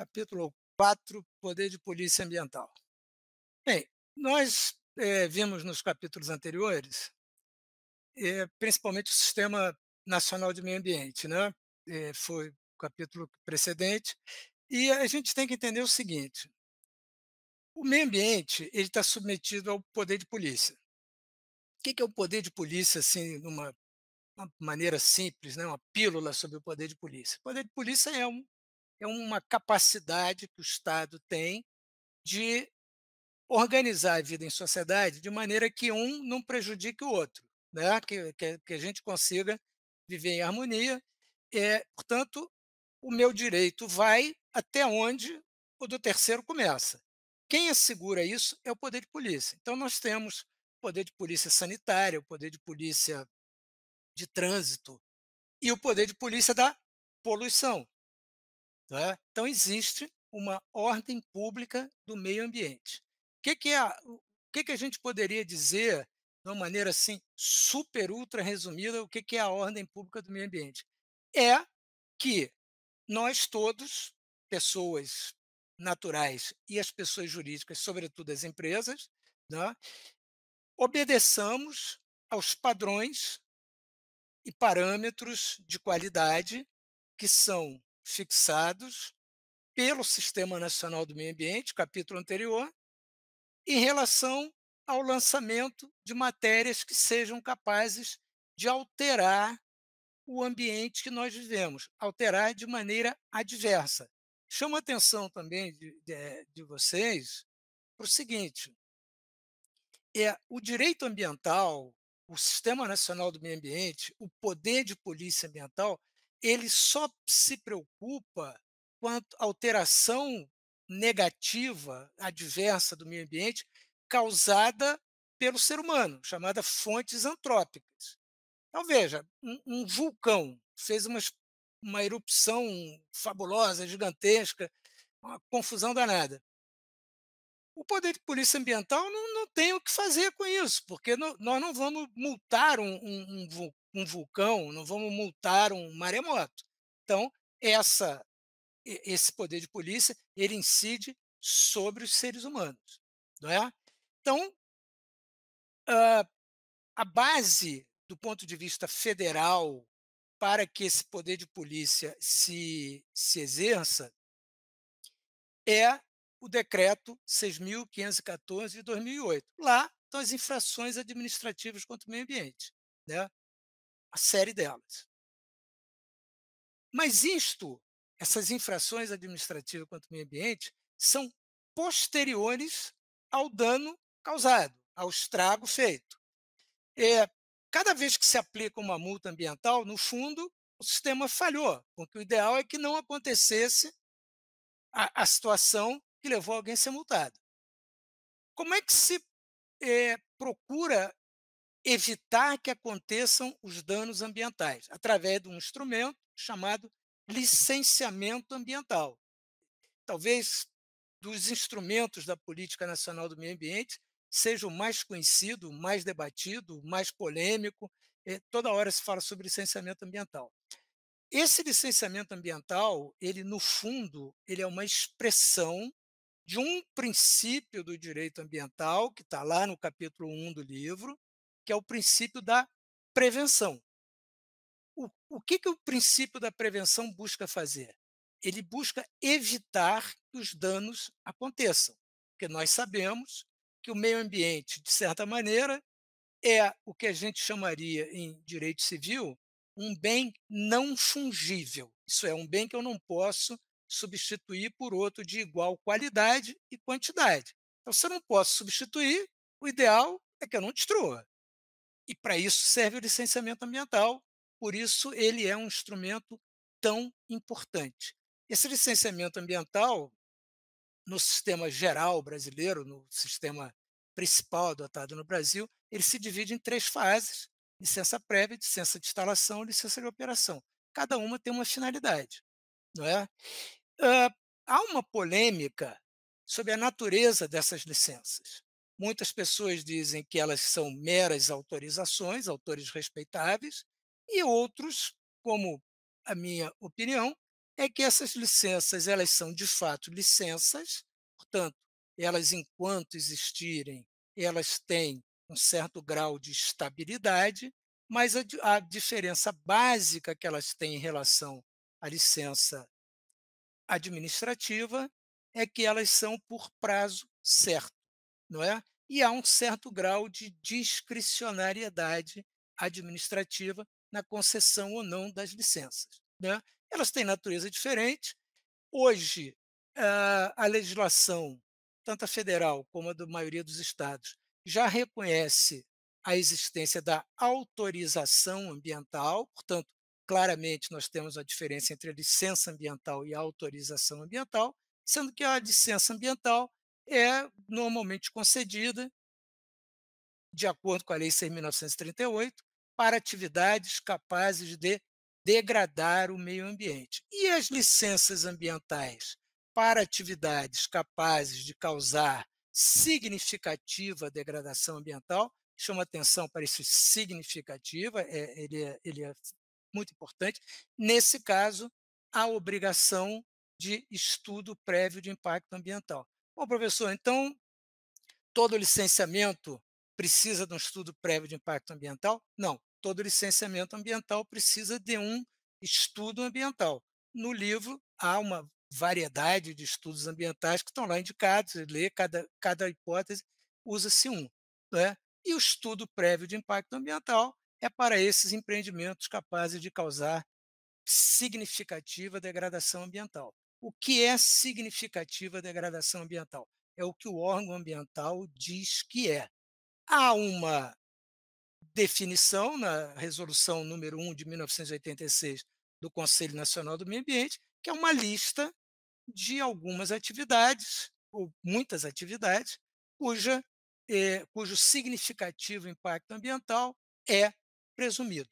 Capítulo 4, Poder de Polícia Ambiental. Bem, nós, vimos nos capítulos anteriores, principalmente o Sistema Nacional de Meio Ambiente, né, foi o capítulo precedente, e a gente tem que entender o seguinte: o meio ambiente, ele está submetido ao poder de polícia. O que que é o poder de polícia, assim, numa uma maneira simples, né, uma pílula sobre o poder de polícia? O poder de polícia é uma capacidade que o Estado tem de organizar a vida em sociedade de maneira que um não prejudique o outro, né? Que a gente consiga viver em harmonia. Portanto, o meu direito vai até onde o do terceiro começa. Quem assegura isso é o poder de polícia. Então, nós temos o poder de polícia sanitária, o poder de polícia de trânsito e o poder de polícia da poluição. Né? Então, existe uma ordem pública do meio ambiente. O que a gente poderia dizer, de uma maneira assim, super, ultra resumida, o que é a ordem pública do meio ambiente? É que nós todos, pessoas naturais e as pessoas jurídicas, sobretudo as empresas, né, obedeçamos aos padrões e parâmetros de qualidade que são fixados pelo Sistema Nacional do Meio Ambiente, capítulo anterior, em relação ao lançamento de matérias que sejam capazes de alterar o ambiente que nós vivemos, alterar de maneira adversa. Chamo a atenção também de vocês para o seguinte: o direito ambiental, o Sistema Nacional do Meio Ambiente, o poder de polícia ambiental, ele só se preocupa com a alteração negativa, adversa do meio ambiente, causada pelo ser humano, chamada fontes antrópicas. Então, veja, um vulcão fez uma erupção fabulosa, gigantesca, uma confusão danada. O poder de polícia ambiental não tem o que fazer com isso, porque nós não vamos multar um vulcão, não vamos multar um maremoto. Então, esse poder de polícia, ele incide sobre os seres humanos, não é? Então, a base do ponto de vista federal para que esse poder de polícia se exerça é o decreto 6.514 de 2008. Lá estão as infrações administrativas contra o meio ambiente, né? A série delas. Mas essas infrações administrativas contra o meio ambiente, são posteriores ao dano causado, ao estrago feito. É, cada vez que se aplica uma multa ambiental, no fundo, o sistema falhou, porque o ideal é que não acontecesse a situação que levou alguém a ser multado. Como é que se procura evitar que aconteçam os danos ambientais? Através de um instrumento chamado licenciamento ambiental. Talvez dos instrumentos da Política Nacional do Meio Ambiente seja o mais conhecido, o mais debatido, o mais polêmico. Toda hora se fala sobre licenciamento ambiental. Esse licenciamento ambiental, ele no fundo, ele é uma expressão de um princípio do direito ambiental, que está lá no capítulo 1 do livro, que é o princípio da prevenção. O que o princípio da prevenção busca fazer? Ele busca evitar que os danos aconteçam, porque nós sabemos que o meio ambiente, de certa maneira, é o que a gente chamaria em direito civil um bem não fungível. Isso é um bem que eu não posso substituir por outro de igual qualidade e quantidade. Então, se eu não posso substituir, o ideal é que eu não destrua. E para isso serve o licenciamento ambiental, por isso ele é um instrumento tão importante. Esse licenciamento ambiental, no sistema geral brasileiro, no sistema principal adotado no Brasil, ele se divide em 3 fases: licença prévia, licença de instalação, licença de operação. Cada uma tem uma finalidade, não é? Hã, há uma polêmica sobre a natureza dessas licenças. Muitas pessoas dizem que elas são meras autorizações, autores respeitáveis, e outros, como a minha opinião, é que essas licenças, elas são de fato licenças, portanto, elas enquanto existirem, elas têm um certo grau de estabilidade, mas a diferença básica que elas têm em relação à licença administrativa é que elas são por prazo certo, não é? E há um certo grau de discricionariedade administrativa na concessão ou não das licenças, né? Elas têm natureza diferente. Hoje, a legislação, tanto a federal como a da maioria dos estados, já reconhece a existência da autorização ambiental, portanto, claramente nós temos a diferença entre a licença ambiental e a autorização ambiental, sendo que a licença ambiental é normalmente concedida de acordo com a Lei 6.938, para atividades capazes de degradar o meio ambiente. E as licenças ambientais para atividades capazes de causar significativa degradação ambiental, chama atenção para esse significativa, ele é muito importante. Nesse caso, a obrigação de estudo prévio de impacto ambiental. Bom, professor, então todo licenciamento precisa de um estudo prévio de impacto ambiental? Não, todo licenciamento ambiental precisa de um estudo ambiental. No livro há uma variedade de estudos ambientais que estão lá indicados, você lê cada hipótese, usa-se um. Não é? E o estudo prévio de impacto ambiental é para esses empreendimentos capazes de causar significativa degradação ambiental. O que é significativa degradação ambiental? É o que o órgão ambiental diz que é. Há uma definição na resolução número 1 de 1986 do Conselho Nacional do Meio Ambiente, que é uma lista de algumas atividades, ou muitas atividades, cujo significativo impacto ambiental é presumido.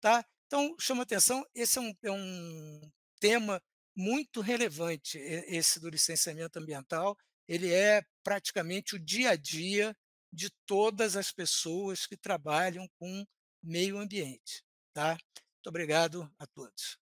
Tá? Então, chama atenção, esse é um tema muito relevante, esse do licenciamento ambiental, ele é praticamente o dia a dia de todas as pessoas que trabalham com meio ambiente. Tá? Muito obrigado a todos.